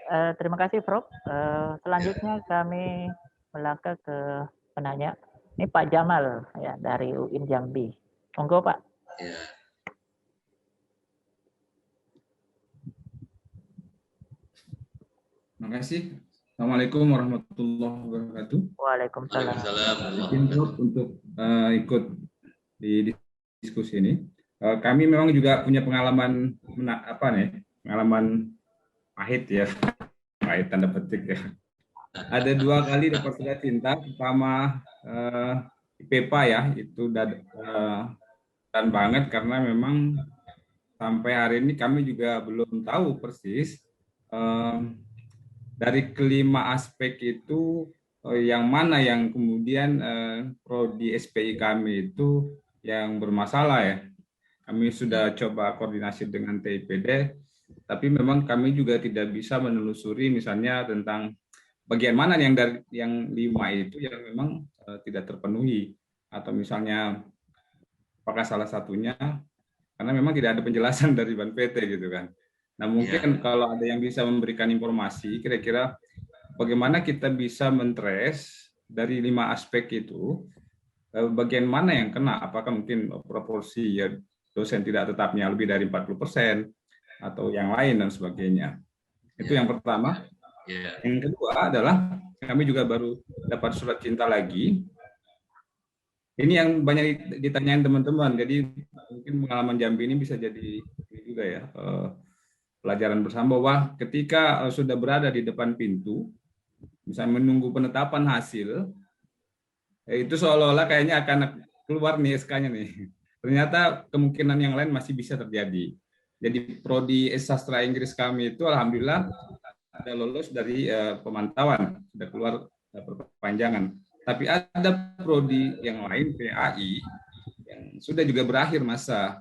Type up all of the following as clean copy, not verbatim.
Terima kasih Prof. Selanjutnya kami melangkah ke penanya. Ini Pak Jamal ya dari UIN Jambi. Monggo Pak. Ya. Terima kasih. Assalamualaikum warahmatullahi wabarakatuh. Waalaikumsalam. Waalaikumsalam. Untuk ikut di diskusi ini. Kami memang juga punya pengalaman pengalaman pahit ya, pahit tanda petik ya. Ada 2 kali dapat surat cinta. Pertama IPEPA ya, itu dan banget karena memang sampai hari ini kami juga belum tahu persis dari kelima aspek itu yang mana yang kemudian prodi SPI kami itu yang bermasalah ya. Kami sudah coba koordinasi dengan TIPD, tapi memang kami juga tidak bisa menelusuri misalnya tentang bagian mana yang dari yang 5 itu yang memang tidak terpenuhi, atau misalnya apakah salah satunya karena memang tidak ada penjelasan dari Ban PT gitu kan. Nah mungkin kalau ada yang bisa memberikan informasi kira-kira bagaimana kita bisa mentrace dari 5 aspek itu bagian mana yang kena, apakah mungkin proporsi ya dosen tidak tetapnya lebih dari 40% atau yang lain dan sebagainya. Itu yang pertama. Yang kedua adalah kami juga baru dapat surat cinta lagi. Ini yang banyak ditanyain teman-teman, jadi mungkin pengalaman Jambi ini bisa jadi juga ya pelajaran bersama bahwa ketika sudah berada di depan pintu, misalnya menunggu penetapan hasil, itu seolah-olah kayaknya akan keluar nih SK-nya nih. Ternyata kemungkinan yang lain masih bisa terjadi. Jadi prodi sastra Inggris kami itu alhamdulillah ada lolos dari pemantauan, sudah keluar perpanjangan. Tapi ada prodi yang lain PAI yang sudah juga berakhir masa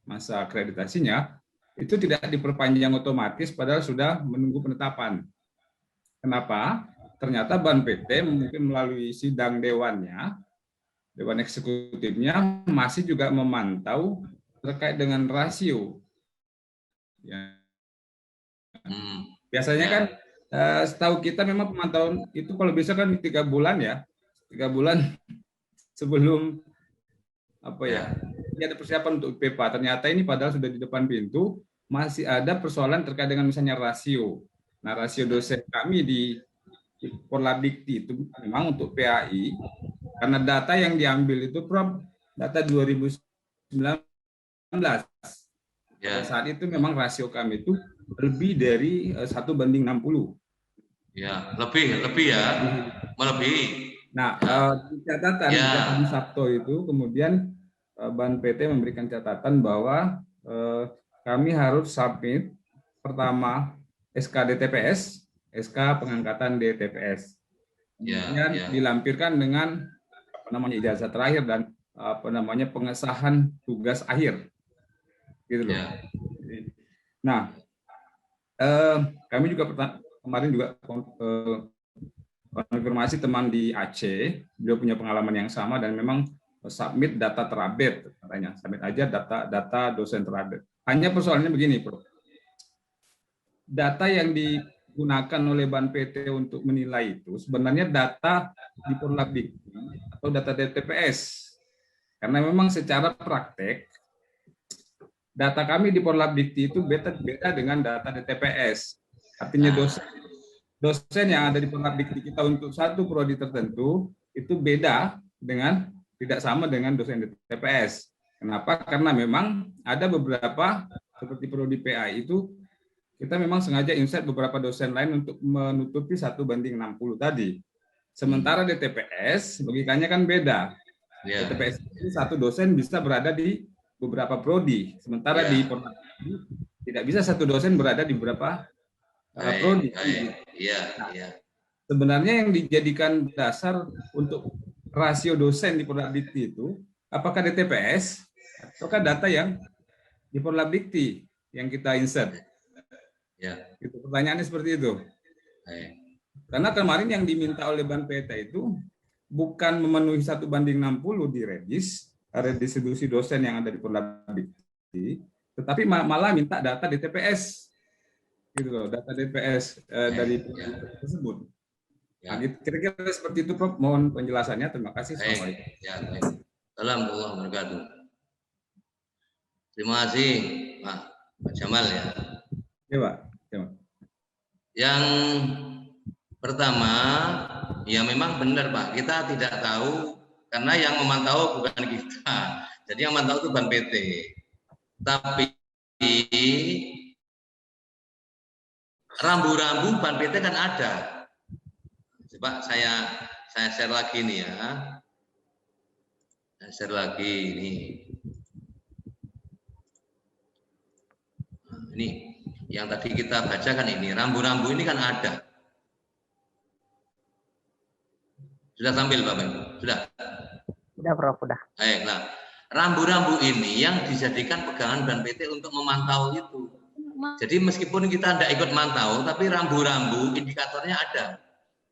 masa akreditasinya, itu tidak diperpanjang otomatis padahal sudah menunggu penetapan. Kenapa? Ternyata Ban PT mungkin melalui sidang dewannya, dewan eksekutifnya masih juga memantau terkait dengan rasio. Ya. Biasanya kan setahu kita memang pemantauan itu kalau bisa kan 3 bulan ya, 3 bulan sebelum ini ada persiapan untuk IPEPA. Ternyata ini padahal sudah di depan pintu masih ada persoalan terkait dengan misalnya rasio. Nah rasio dosen kami di Porlabdikti itu memang untuk PAI karena data yang diambil itu data 2019. Pada saat itu memang rasio kami itu lebih dari 1:60. Ya, lebih ya, melebihi. Nah, catatan Sabto itu kemudian Ban PT memberikan catatan bahwa kami harus submit pertama SK DTPS, SK pengangkatan DTPS. Kemudian dilampirkan dengan ijazah terakhir dan pengesahan tugas akhir. Gitu loh. Nah, kami juga kemarin juga konfirmasi teman di Aceh, beliau punya pengalaman yang sama dan memang submit data terupdate katanya, submit aja data dosen terupdate. Hanya persoalannya begini, Prof. Data yang digunakan oleh Ban PT untuk menilai itu sebenarnya data di Porlabdikti atau data DTPS. Karena memang secara praktek data kami di Porlabdikti itu beda dengan data DTPS. Artinya dosen yang ada di Porlabdikti kita untuk satu prodi tertentu itu beda dengan tidak sama dengan dosen DTPS. Kenapa? Karena memang ada beberapa seperti prodi PAI itu kita memang sengaja insert beberapa dosen lain untuk menutupi 1:60 tadi. Sementara DTPS logikanya kan beda. DTPS itu satu dosen bisa berada di beberapa prodi, sementara di Porlabdikti tidak bisa satu dosen berada di beberapa prodi. Sebenarnya yang dijadikan dasar untuk rasio dosen di Porlabdikti itu apakah DTPS ataukah data yang di Porlabdikti yang kita insert? Itu pertanyaannya seperti itu. Karena kemarin yang diminta oleh Ban PT itu bukan memenuhi 1:60 di redistribusi dosen yang ada di Porlabdikti, tetapi malah minta data DTPS. gitu loh, data DPS dari tersebut. Ya. Nah, kira-kira seperti itu, Prof. Mohon penjelasannya. Terima kasih. Assalamualaikum. Ya, baik. Alhamdulillah wabarakatuh. Terima kasih Pak Jamal ya. Ya, Pak. Ya. Yang pertama, ya memang benar Pak, kita tidak tahu karena yang memantau bukan kita. Jadi yang memantau itu Ban PT. Tapi rambu-rambu Ban PT kan ada. Coba saya share lagi nih ya. Saya share lagi ini. Nah, ini yang tadi kita baca kan ini, rambu-rambu ini kan ada. Sudah tampil Bapak Ibu? Sudah? Sudah Prof, sudah. Baik, nah rambu-rambu ini yang dijadikan pegangan Ban PT untuk memantau itu. Jadi meskipun kita tidak ikut mantau, tapi rambu-rambu indikatornya ada.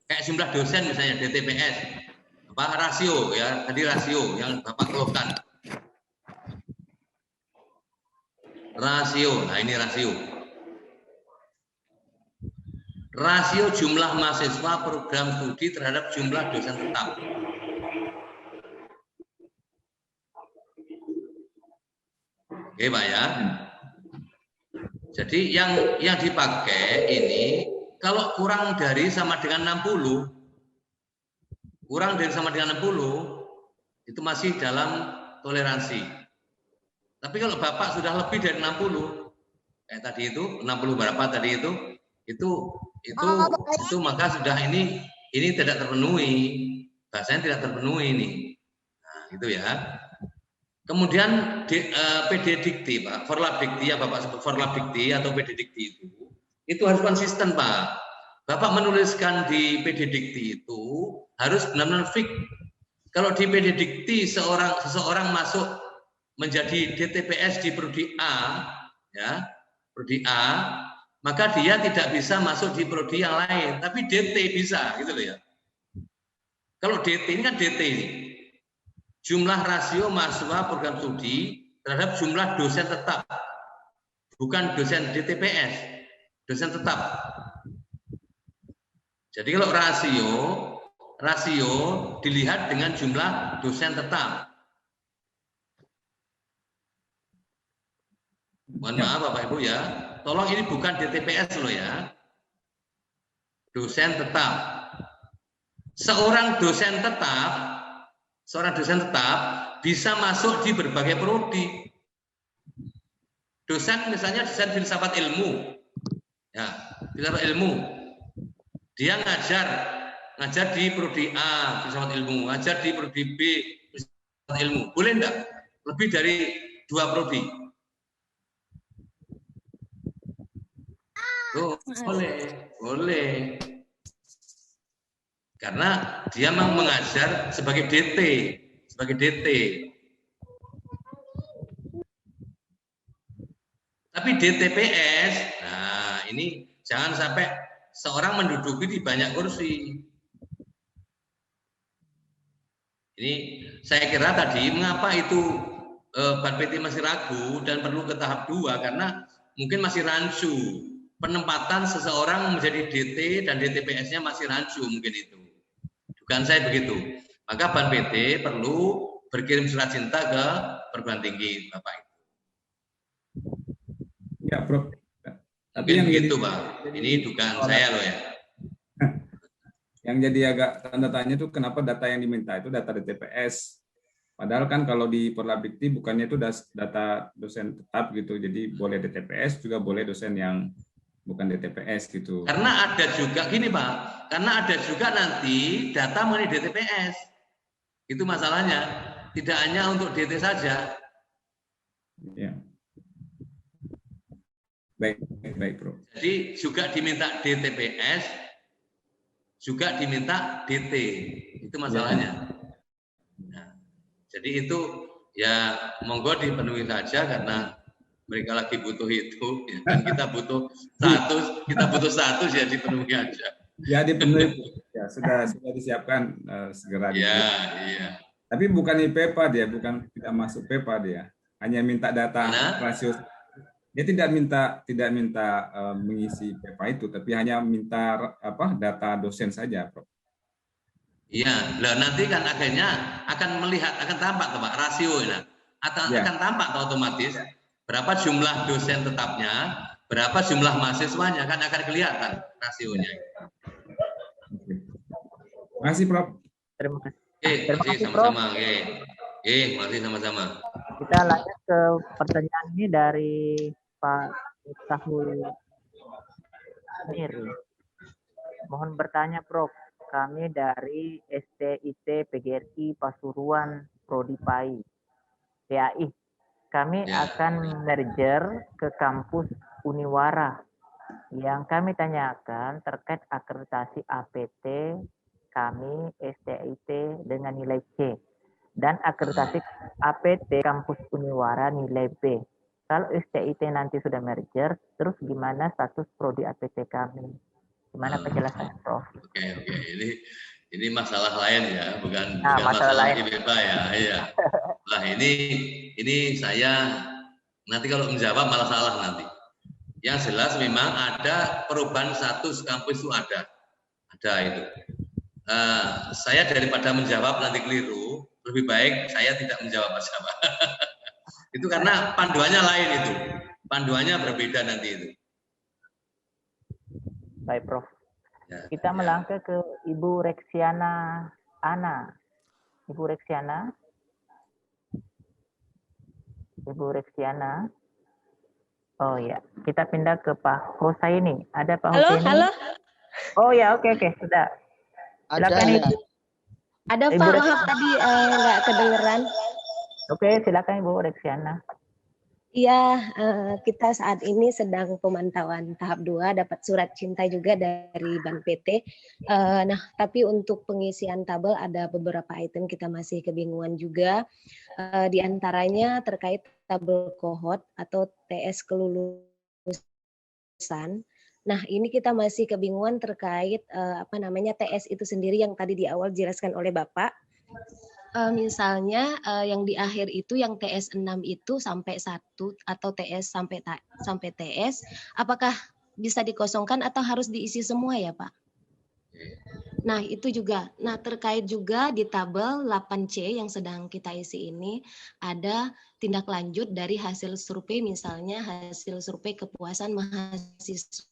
Kayak jumlah dosen misalnya DTPS, apa rasio ya, tadi rasio yang Bapak keluhkan. Rasio, nah ini rasio. Rasio jumlah mahasiswa program studi terhadap jumlah dosen tetap. Oke Pak ya. Jadi yang dipakai ini kalau kurang dari sama dengan 60, kurang dari sama dengan 60 itu masih dalam toleransi. Tapi kalau Bapak sudah lebih dari 60, tadi itu 60 berapa tadi itu maka sudah ini tidak terpenuhi, bahasanya tidak terpenuhi ini. Nah, itu ya. Kemudian PD Dikti, Pak, Forlab Dikti ya Bapak sebut Forlab Dikti atau PD Dikti itu harus konsisten, Pak. Bapak menuliskan di PD Dikti itu harus benar-benar fix. Kalau di PD Dikti seseorang masuk menjadi DTPS di prodi A, ya, prodi A, maka dia tidak bisa masuk di prodi yang lain, tapi DT bisa, gitu loh ya. Kalau DT ini kan DT ini. Jumlah rasio mahasiswa program studi terhadap jumlah dosen tetap, bukan dosen DTPS, dosen tetap. Jadi kalau rasio dilihat dengan jumlah dosen tetap. Mohon maaf Bapak Ibu ya, tolong ini bukan DTPS loh ya, dosen tetap. Seorang dosen tetap bisa masuk di berbagai prodi. Dosen misalnya dosen filsafat ilmu, ya filsafat ilmu, dia ngajar di prodi A filsafat ilmu, ngajar di prodi B filsafat ilmu, boleh enggak? Lebih dari 2 prodi? Oh, boleh. Karena dia mau mengajar sebagai DT. Tapi DTPS, nah ini jangan sampai seorang menduduki di banyak kursi. Ini saya kira tadi mengapa itu Ban PT masih ragu dan perlu ke tahap 2 karena mungkin masih rancu. Penempatan seseorang menjadi DT dan DTPS-nya masih rancu mungkin itu. Dugaan saya begitu. Maka Ban PT perlu berkirim surat cinta ke perguruan tinggi Bapak itu. Ya, Prof. Tapi yang gitu, Pak. Ini dugaan saya loh ya. Yang jadi agak tanda tanya itu kenapa data yang diminta itu data DTPS. Padahal kan kalau di Forlabdikti bukannya itu data dosen tetap gitu. Jadi boleh DTPS juga boleh dosen yang bukan DTPS gitu. Karena ada juga gini Pak, karena ada juga nanti data mengenai DTPS. Itu masalahnya, tidak hanya untuk DT saja. Ya. Baik, Bro. Jadi juga diminta DTPS, juga diminta DT. Itu masalahnya. Nah, jadi itu ya monggo dipenuhi saja karena mereka lagi butuh itu, ya. Dan kita butuh status ya dipenuhi aja. Ya dipenuhi, ya sudah disiapkan segera. Ya, iya. Tapi bukan IPEPA dia, bukan tidak masuk PEPA dia, hanya minta data rasio. Dia tidak minta mengisi PEPA itu, tapi hanya minta data dosen saja, Prof. Iya, lah nanti kan akhirnya akan melihat, akan tampak tuh Pak rasio ya. Akan tampak tuh otomatis berapa jumlah dosen tetapnya, berapa jumlah mahasiswanya, kan akan kelihatan rasionya. Terima kasih, Prof. Terima kasih. Terima kasih sama-sama. Masih sama-sama. Kita lanjut ke pertanyaan ini dari Pak Miftahul Mir. Mohon bertanya, Prof. Kami dari STIT PGRI Pasuruan Prodi PAI. PAI. Kami akan merger ke kampus Uniwara. Yang kami tanyakan terkait akreditasi APT kami STIT dengan nilai C dan akreditasi APT kampus Uniwara nilai B. Kalau STIT nanti sudah merger, terus gimana status prodi APT kami? Gimana penjelasannya, Prof? Oke. Ini masalah lain ya, bukan masalah IPA ya. Iya. Nah, ini saya nanti kalau menjawab malah salah nanti. Yang jelas memang ada perubahan status kampus itu ada itu. Saya daripada menjawab nanti keliru, lebih baik saya tidak menjawab apa-apa. Itu karena panduannya lain itu, panduannya berbeda nanti itu. Baik, Prof. Kita melangkah ke Ibu Reksiana Ana. Ibu Reksiana. Oh ya, kita pindah ke Pak Husaini. Ada Pak Husaini? Halo. Oh ya, oke, sudah. Silakan Ibu. Ada Pak, maaf tadi nggak kedengeran. Oke, silakan Ibu Reksiana. Iya, kita saat ini sedang pemantauan tahap 2, dapat surat cinta juga dari Bank PT. Nah, tapi untuk pengisian tabel ada beberapa item kita masih kebingungan juga. Di antaranya terkait tabel kohort atau TS kelulusan. Nah, ini kita masih kebingungan terkait TS itu sendiri yang tadi di awal dijelaskan oleh Bapak. Misalnya yang di akhir itu yang TS6 itu sampai 1 atau TS sampai TS, apakah bisa dikosongkan atau harus diisi semua ya Pak? Nah itu juga, terkait juga di tabel 8C yang sedang kita isi ini, ada tindak lanjut dari hasil survei, misalnya hasil survei kepuasan mahasiswa.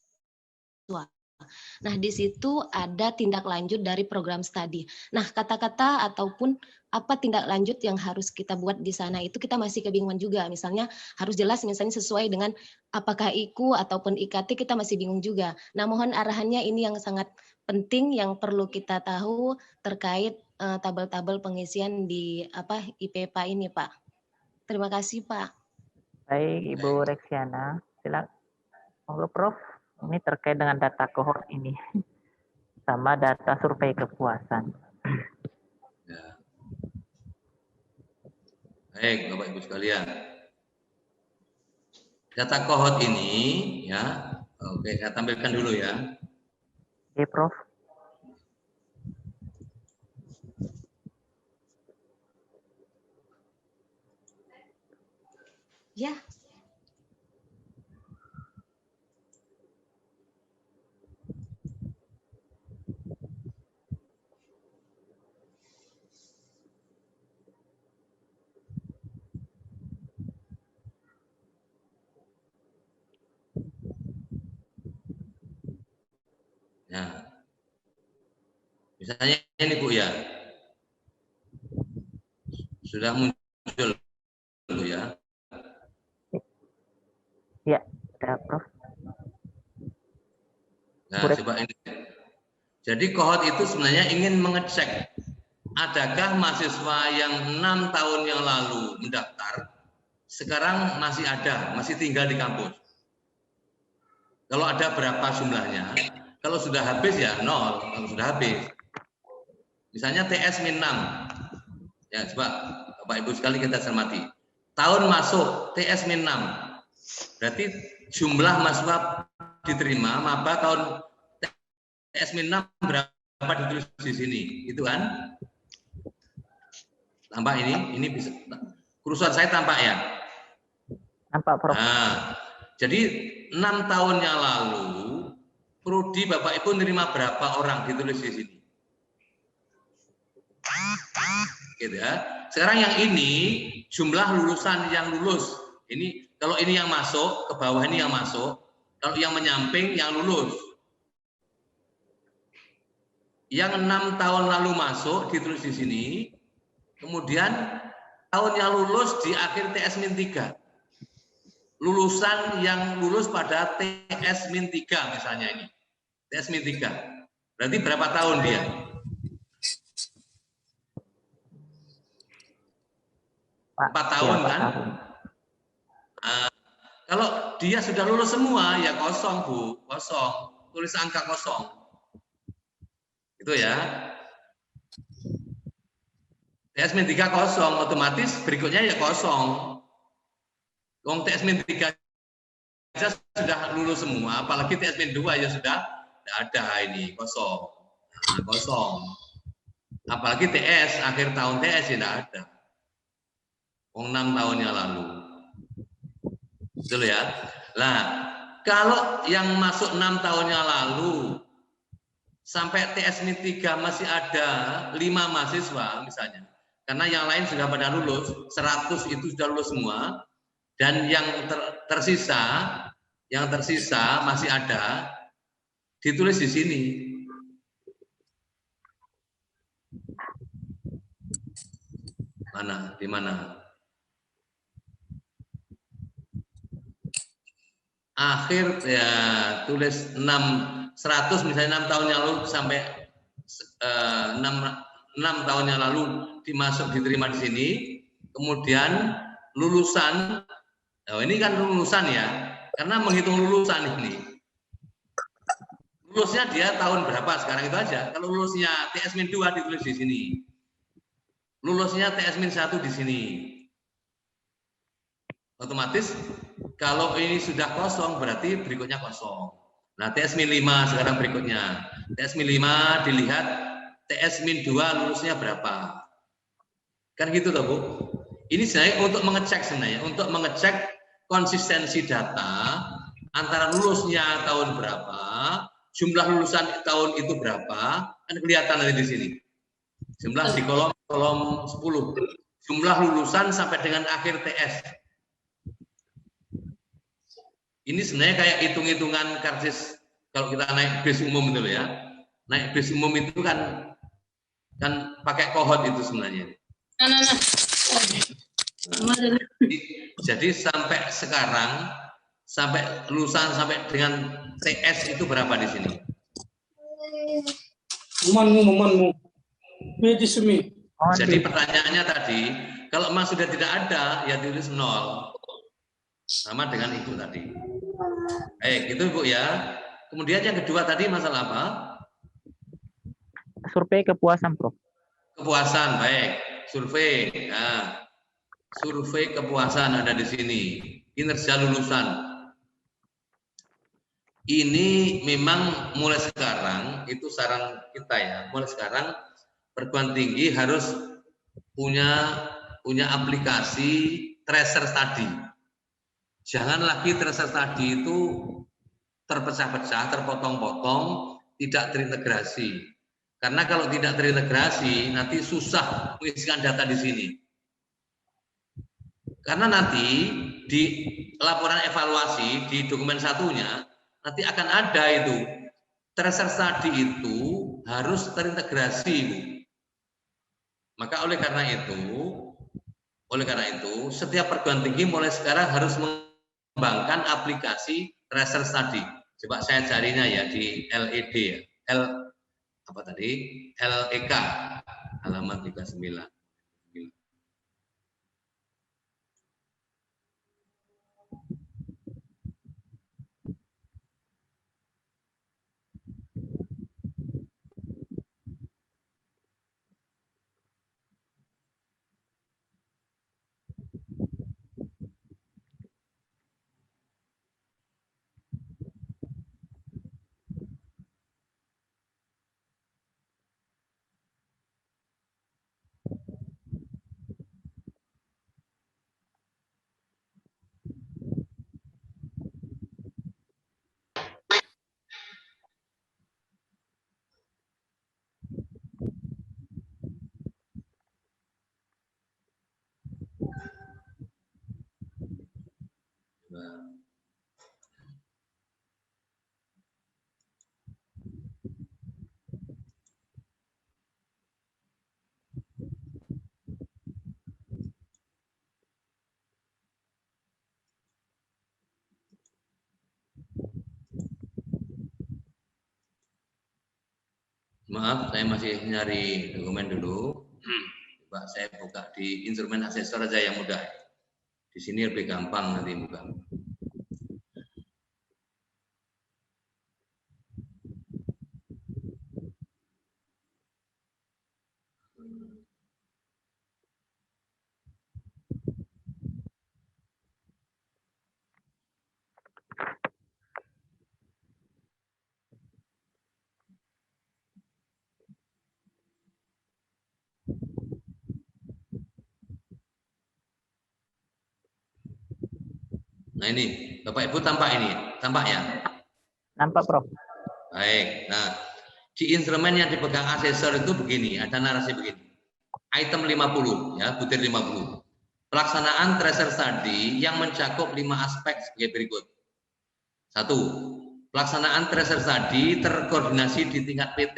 Nah, di situ ada tindak lanjut dari program studi. Nah, kata-kata ataupun apa tindak lanjut yang harus kita buat di sana itu kita masih kebingungan juga. Misalnya harus jelas misalnya sesuai dengan apakah IKU ataupun IKT, kita masih bingung juga. Nah, mohon arahannya, ini yang sangat penting yang perlu kita tahu terkait tabel-tabel pengisian di IPPA ini, Pak. Terima kasih, Pak. Baik, Ibu Reksiana. Silakan. Monggo, Prof. Ini terkait dengan data kohort ini sama data survei kepuasan. Ya. Baik, Bapak Ibu sekalian. Data kohort ini ya, oke, saya tampilkan dulu ya. Oke, Prof. Ya. Nah, misalnya ini Bu ya, sudah muncul Bu ya. Ya, sudah Prof. Nah, coba ini. Jadi kohort itu sebenarnya ingin mengecek adakah mahasiswa yang 6 tahun yang lalu mendaftar sekarang masih ada, masih tinggal di kampus. Kalau ada berapa jumlahnya? Kalau sudah habis ya 0, kalau sudah habis. Misalnya TS-6. Ya, coba Bapak Ibu sekali kita cermati. Tahun masuk TS-6. Berarti jumlah mahasiswa diterima maba tahun TS-6 berapa ditulis di sini, itu kan? Tampak ini bisa. Kurusan saya tampak ya? Nampak, Prof. Nah, Jadi 6 tahun yang lalu prodi Bapak Ibu nerima berapa orang ditulis di sini. Gitu ya. Sekarang yang ini jumlah lulusan yang lulus. Ini kalau ini yang masuk ke bawah ini yang masuk. Kalau yang menyamping yang lulus. Yang 6 tahun lalu masuk ditulis di sini. Kemudian tahun yang lulus di akhir TS-3. Lulusan yang lulus pada TS-3 misalnya ini. TS-3. Berarti berapa tahun dia? Pak, 4 tahun ya, kan? Kalau dia sudah lulus semua, ya kosong Bu, kosong. Tulis angka kosong. Itu ya. TS-3 kosong, otomatis berikutnya ya kosong. Wong TS-3 aja sudah lulus semua, apalagi TS-2 ya sudah tidak ada ini, kosong. Nah, kosong. Apalagi TS, akhir tahun TS ya tidak ada. Wong 6 tahun yang lalu. Betul ya? Nah, kalau yang masuk 6 tahun yang lalu sampai TS-3 masih ada 5 mahasiswa misalnya. Karena yang lain sudah pada lulus, 100 itu sudah lulus semua, dan yang tersisa masih ada, ditulis di sini. Mana? Di mana? Akhir ya tulis 100 misalnya 6 tahun yang lalu sampai 6 tahun yang lalu diterima di sini, kemudian lulusan, oh ini kan lulusan ya, karena menghitung lulusan ini, lulusnya dia tahun berapa sekarang itu aja. Kalau lulusnya TS-2 ditulis di sini, lulusnya TS-1 di sini, otomatis kalau ini sudah kosong berarti berikutnya kosong. Nah TS-5 sekarang berikutnya, TS-5 dilihat TS-2 lulusnya berapa. Kan gitu loh Bu. Ini sebenarnya untuk mengecek konsistensi data antara lulusnya tahun berapa, jumlah lulusan tahun itu berapa, kan kelihatan nanti di sini. Jumlah di kolom 10. Jumlah lulusan sampai dengan akhir TS. Ini sebenarnya kayak hitung-hitungan karcis kalau kita naik bis umum itu ya. Naik bis umum itu kan pakai kohort itu sebenarnya. Jadi sampai sekarang, sampai lulusan sampai dengan TS itu berapa di sini? Jadi pertanyaannya tadi, kalau memang sudah tidak ada, ya tulis 0. Sama dengan Ibu tadi. Itu Bu ya. Kemudian yang kedua tadi masalah apa? Survei kepuasan, Prof. Kepuasan, baik. Survei. Nah, survei kepuasan ada di sini. Kinerja lulusan. Ini memang mulai sekarang, itu saran kita ya, mulai sekarang perguruan tinggi harus punya aplikasi tracer study. Jangan lagi tracer tadi itu terpecah-pecah, terpotong-potong, tidak terintegrasi. Karena kalau tidak terintegrasi, nanti susah mengisikan data di sini. Karena nanti di laporan evaluasi, di dokumen satunya, nanti akan ada itu. Tracer tadi itu harus terintegrasi, Bu. Maka oleh karena itu, setiap perguruan tinggi mulai sekarang harus mengembangkan aplikasi tracer study. Coba saya carinya ya di LED ya. LEK halaman 39. Maaf, saya masih nyari dokumen dulu. Coba saya buka di instrumen asesor aja yang mudah. Di sini lebih gampang nanti buka. Nah ini, Bapak Ibu tampak ini, tampak ya? Nampak, Prof. Baik. Nah, di instrumen yang dipegang asesor itu begini, ada narasi begini. Item 50 ya, butir 50. Pelaksanaan tracer study yang mencakup 5 aspek sebagai berikut. 1. Pelaksanaan tracer study terkoordinasi di tingkat PT.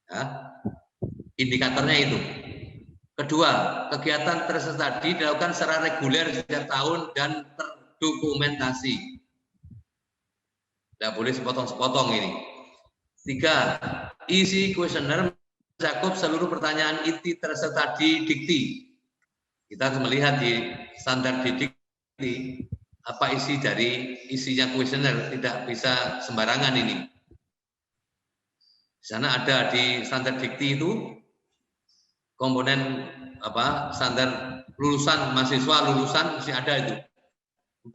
Ya. Indikatornya itu. Kedua, kegiatan tracer study dilakukan secara reguler setiap tahun dan terdokumentasi. Tidak boleh sepotong-sepotong ini. 3. Isi kuesioner mencakup seluruh pertanyaan inti tracer study dikti. Kita harus melihat di standar dikti apa isi dari isinya kuesioner, tidak bisa sembarangan ini. Di sana ada di standar dikti itu komponen standar lulusan mahasiswa lulusan mesti ada itu. 4.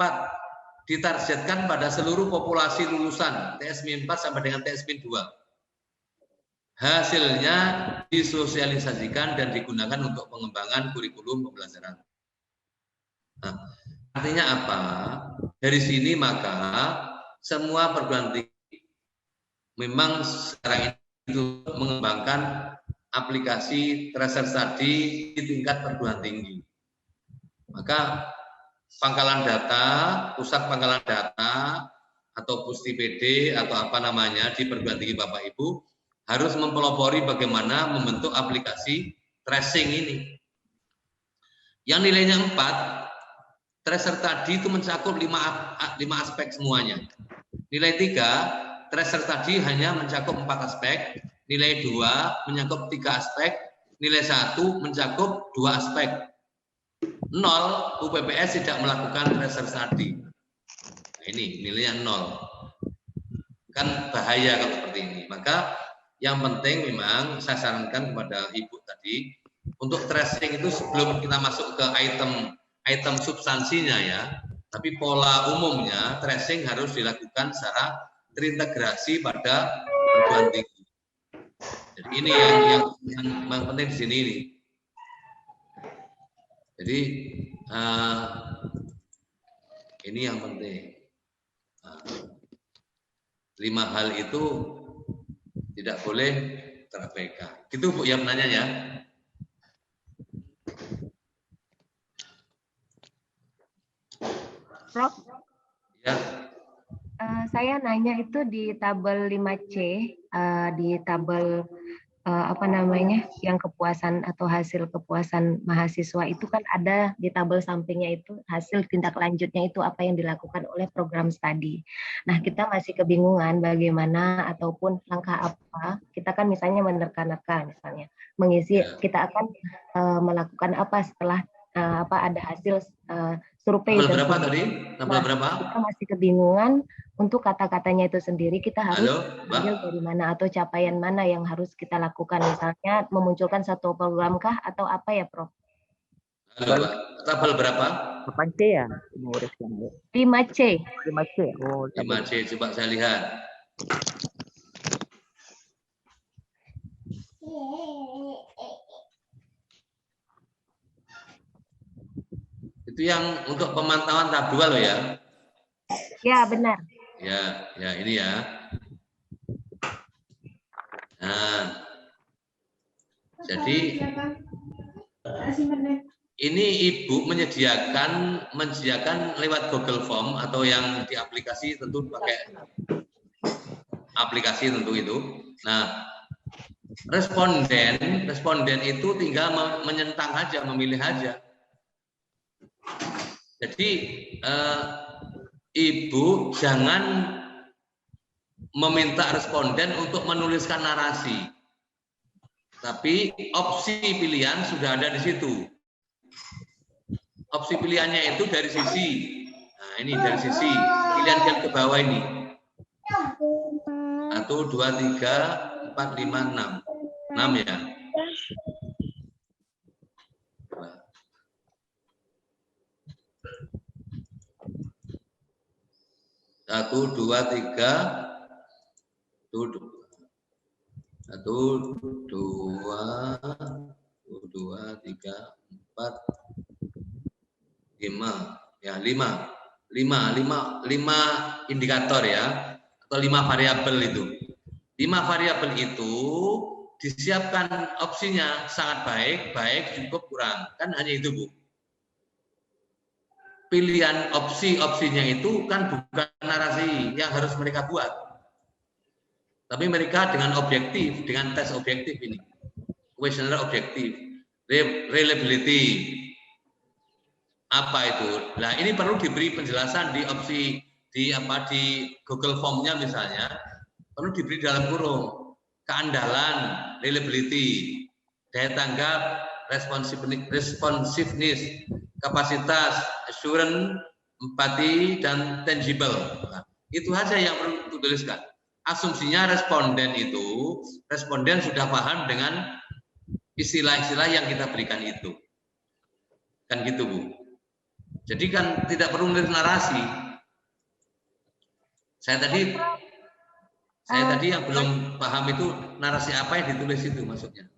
Ditargetkan pada seluruh populasi lulusan TSM 4 sampai dengan TSM 2. Hasilnya disosialisasikan dan digunakan untuk pengembangan kurikulum pembelajaran. Nah, artinya apa? Dari sini maka semua perguruan tinggi memang sekarang itu mengembangkan aplikasi tracer study di tingkat perguruan tinggi. Maka pangkalan data, pusat pangkalan data atau Pusti PD atau apa namanya di perguruan tinggi Bapak Ibu harus mempelopori bagaimana membentuk aplikasi tracing ini. Yang nilainya 4, tracer tadi itu mencakup 5 aspek semuanya. Nilai 3, tracer tadi hanya mencakup 4 aspek. Nilai 2 mencakup 3 aspek. Nilai 1 mencakup 2 aspek. 0, UPPS tidak melakukan tracer tadi. Nah, ini nilainya 0. Kan bahaya kalau seperti ini. Maka yang penting memang saya sarankan kepada Ibu tadi untuk tracing itu sebelum kita masuk ke item substansinya ya, tapi pola umumnya tracing harus dilakukan secara terintegrasi pada perguruan tinggi. Jadi ini yang penting di sini ini. Jadi ini yang penting. 5 hal itu tidak boleh terabaikan. Gitu Bu yang menanya ya. Prof. Ya. Saya nanya itu di tabel 5C, di tabel yang kepuasan atau hasil kepuasan mahasiswa itu kan ada di tabel sampingnya itu hasil tindak lanjutnya itu apa yang dilakukan oleh program studi. Nah, kita masih kebingungan bagaimana ataupun langkah apa. Kita kan misalnya menerka-nerka misalnya mengisi, kita akan melakukan apa setelah ada hasil survei. Tabel berapa tadi? Tabel berapa? Kita masih kebingungan untuk kata-katanya itu sendiri, kita harus ambil dari mana atau capaian mana yang harus kita lakukan, misalnya memunculkan satu program kah atau apa ya, Prof? Halo, tabel berapa? 8C ya? 5C. 5C. Oh, 5C, coba saya lihat. Itu yang untuk pemantauan tahap 2 loh ya? Ya, benar. Ya ini ya. Nah, jadi ini Ibu menyediakan lewat Google Form atau yang di aplikasi, tentu pakai aplikasi tentu itu. Nah, responden itu tinggal menyentang aja, memilih aja. Jadi Ibu jangan meminta responden untuk menuliskan narasi. Tapi opsi pilihan sudah ada di situ. Opsi pilihannya itu dari sisi, nah ini dari sisi pilihan yang ke bawah ini. 1, 2, 3, 4, 5, 6. 6 ya. 1, 2, 3. 1, 2, 3, 4, 5. Ya, 5 indikator ya, atau 5 variabel itu. 5 variabel itu disiapkan opsinya sangat baik, baik, cukup, kurang. Kan hanya itu, Bu. Pilihan opsinya itu kan bukan narasi yang harus mereka buat. Tapi mereka dengan objektif, dengan tes objektif ini. Questionnaire objektif. Reliability. Apa itu? Nah, ini perlu diberi penjelasan di opsi di Google Form-nya misalnya, perlu diberi dalam kurung keandalan, reliability, daya tanggap, responsiveness, kapasitas, assurance, empati, dan tangible. Nah, itu saja yang perlu dituliskan. Asumsinya responden sudah paham dengan istilah-istilah yang kita berikan itu. Kan gitu, Bu. Jadi kan tidak perlu nulis narasi. Saya tadi yang belum paham itu narasi apa yang ditulis itu maksudnya.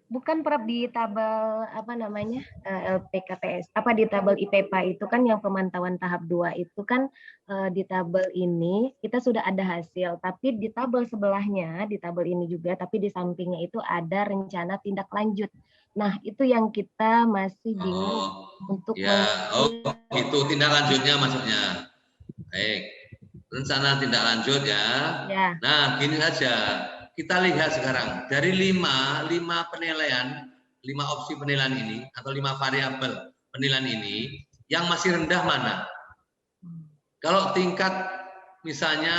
Bukan Prof di tabel LPKTS di tabel IPPA itu kan yang pemantauan tahap 2 itu kan di tabel ini kita sudah ada hasil, tapi di tabel sebelahnya, di tabel ini juga, tapi di sampingnya itu ada rencana tindak lanjut. Nah, itu yang kita masih bingung untuk itu tindak lanjutnya maksudnya. Baik. Rencana tindak lanjut ya. Nah, gini saja. Kita lihat sekarang dari 5 penilaian, 5 opsi penilaian ini atau 5 variabel penilaian ini yang masih rendah mana? Kalau tingkat misalnya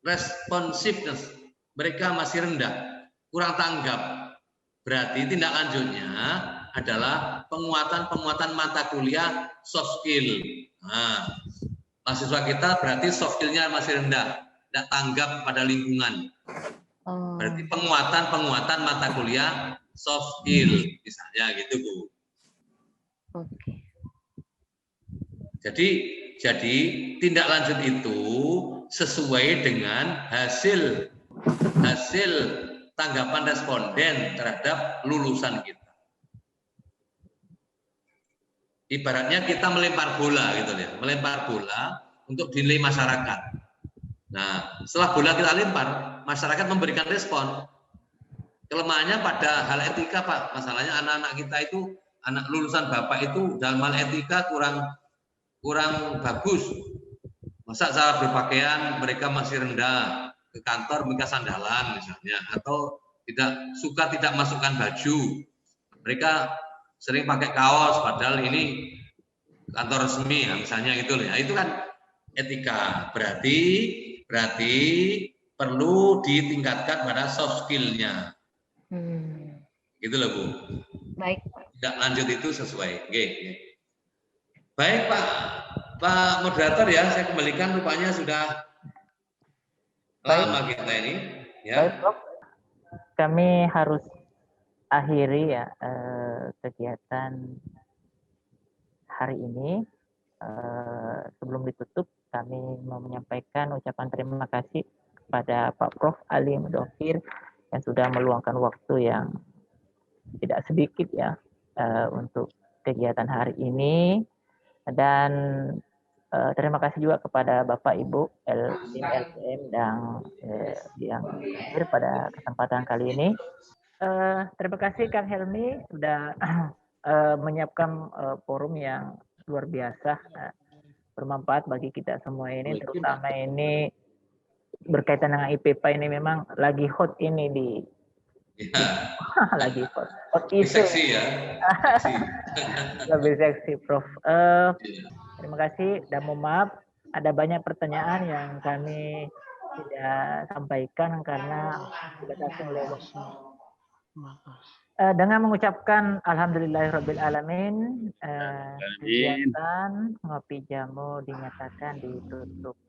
responsiveness mereka masih rendah, kurang tanggap. Berarti tindak lanjutnya adalah penguatan mata kuliah soft skill. Nah, mahasiswa kita berarti soft skill-nya masih rendah, tidak tanggap pada lingkungan. Berarti penguatan mata kuliah soft skill, misalnya gitu, Bu. Oke. Jadi tindak lanjut itu sesuai dengan hasil tanggapan responden terhadap lulusan kita. Ibaratnya kita melempar bola gitu ya, melempar bola untuk dinilai masyarakat. Nah, setelah bola kita lempar, masyarakat memberikan respon. Kelemahannya pada hal etika, Pak. Masalahnya anak-anak kita itu, anak lulusan Bapak itu dalam hal etika kurang bagus. Masa cara berpakaian mereka masih rendah. Ke kantor mereka sandalan misalnya, atau tidak masukkan baju, mereka sering pakai kaos padahal ini kantor resmi ya, misalnya gitu ya. Itu kan etika. Berarti perlu ditingkatkan pada soft skill-nya. Gitu loh, Bu. Baik. Tidak lanjut itu sesuai. Oke. Baik, Pak moderator ya, saya kembalikan, rupanya sudah lama kita ini, ya. Baik, Prof. Kami harus akhiri ya kegiatan hari ini. Sebelum ditutup, kami mau menyampaikan ucapan terima kasih kepada Pak Prof. Ali Mudofir yang sudah meluangkan waktu yang tidak sedikit ya untuk kegiatan hari ini, dan terima kasih juga kepada Bapak Ibu LPM yang hadir pada kesempatan kali ini. Terima kasih Kang Helmi sudah menyiapkan forum yang luar biasa, bermanfaat bagi kita semua ini, terutama ini berkaitan dengan IPPA ini memang lagi hot ini di lagi hot isu. Seksi ya. Lebih seksi, Prof. Terima kasih dan mohon maaf ada banyak pertanyaan yang kami tidak sampaikan karena dibatasi oleh waktu. Dengan mengucapkan alhamdulillahirabbil alamin, kegiatan ngopi jamu dinyatakan ditutup.